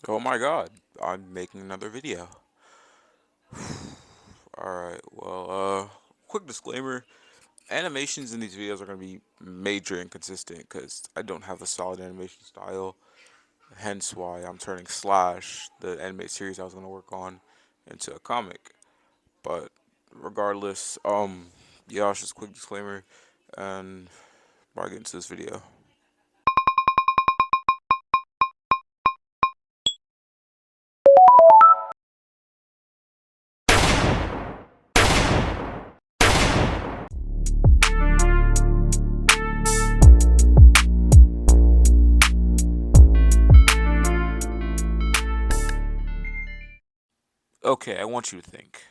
Oh my god, I'm making another video. Alright, quick disclaimer. Animations in these videos are going to be major inconsistent because I don't have a solid animation style. Hence why I'm turning Slash, the animated series I was going to work on, into a comic. But regardless, yeah, it's just a quick disclaimer and before I get into this video. Okay, I want you to think.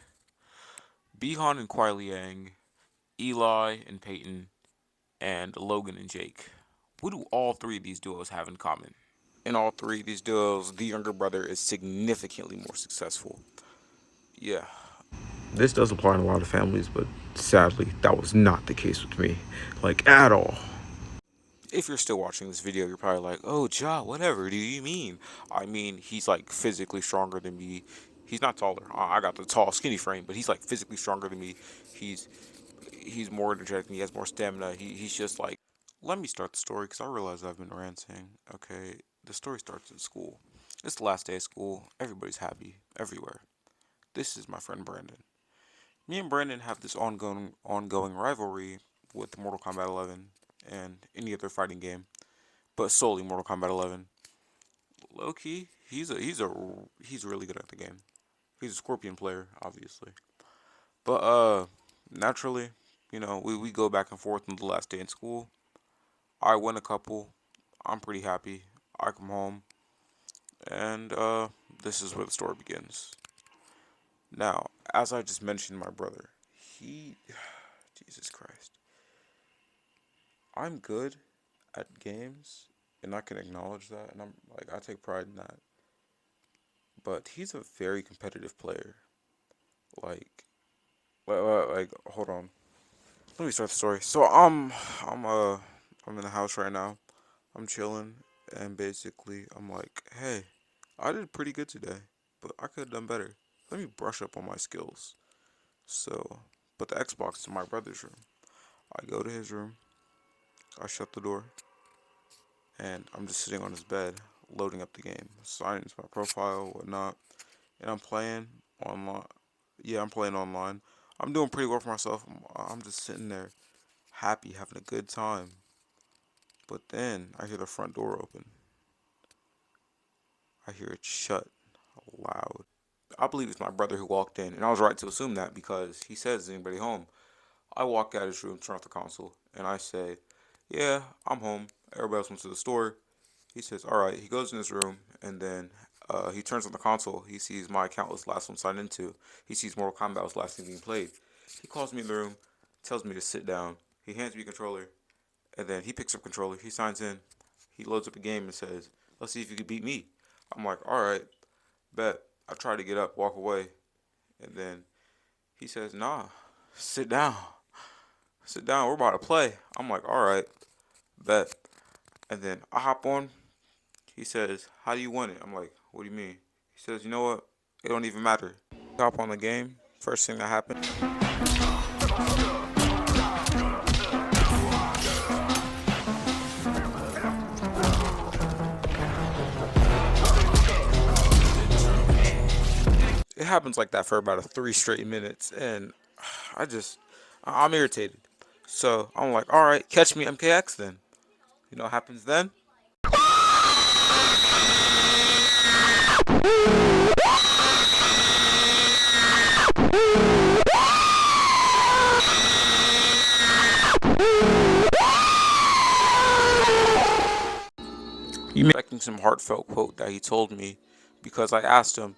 Bihan and Kuai Liang, Eli and Peyton, and Logan and Jake. What do all three of these duos have in common? In all three of these duos, the younger brother is significantly more successful. Yeah. This does apply in a lot of families, but sadly, that was not the case with me. Like, at all. If you're still watching this video, you're probably like, oh, Ja, whatever do you mean? I mean, he's like physically stronger than me. He's not taller. I got the tall, skinny frame, but he's like physically stronger than me. He's he's more energetic. He has more stamina. He's just like. Let me start the story because I realize I've been ranting. Okay, the story starts in school. It's the last day of school. Everybody's happy everywhere. This is my friend Brandon. Me and Brandon have this ongoing rivalry with Mortal Kombat 11 and any other fighting game, but solely Mortal Kombat 11. Low key, he's really good at the game. He's a Scorpion player, obviously. But naturally, we go back and forth on the last day in school. I win a couple. I'm pretty happy. I come home, and this is where the story begins. Now, as I just mentioned, my brother, he, Jesus Christ, I'm good at games, and I can acknowledge that, and I'm like, I take pride in that. But he's a very competitive player. Like, hold on. Let me start the story. So I'm I'm in the house right now. I'm chilling, and basically I'm like, hey, I did pretty good today, but I could have done better. Let me brush up on my skills. So, put the Xbox in my brother's room. I go to his room. I shut the door, and I'm just sitting on his bed, loading up the game, signing into my profile, whatnot, and I'm playing online. Yeah, I'm playing online. I'm doing pretty well for myself. I'm just sitting there, happy, having a good time. But then I hear the front door open. I hear it shut loud. I believe it's my brother who walked in, and I was right to assume that because he says, "Is anybody home?" I walk out of his room, turn off the console, and I say, "Yeah, I'm home. Everybody else went to the store." He says, "All right." He goes in his room, and then he turns on the console. He sees my account was the last one signed into. He sees Mortal Kombat was the last thing being played. He calls me in the room, tells me to sit down. He hands me a controller, and then he picks up controller. He signs in. He loads up a game and says, "Let's see if you can beat me." I'm like, "All right, bet." I try to get up, walk away, and then he says, "Nah, sit down. Sit down. We're about to play." I'm like, "All right, bet." And then I hop on. He says, "How do you want it?" I'm like, "What do you mean?" He says, "You know what? It don't even matter." Hop on the game. First thing that happened. It happens like that for about 3 straight minutes, and I just, I'm irritated. So I'm like, "All right, catch me MKX then." You know what happens then? You may be expecting some heartfelt quote that he told me because I asked him,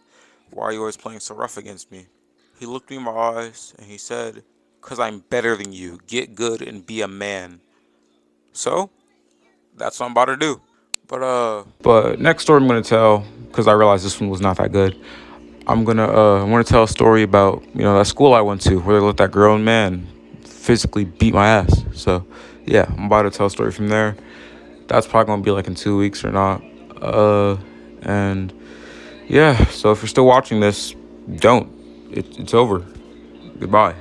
"Why are you always playing so rough against me?" He looked me in my eyes and he said, "'Cause I'm better than you. Get good and be a man." So that's what I'm about to do. But next story I'm gonna tell, because I realized this one was not that good. I want to tell a story about that school I went to where they let that grown man physically beat my ass. So yeah, I'm about to tell a story from there. That's probably gonna be like in 2 weeks or not. And yeah, so if you're still watching this, don't. It's over. Goodbye.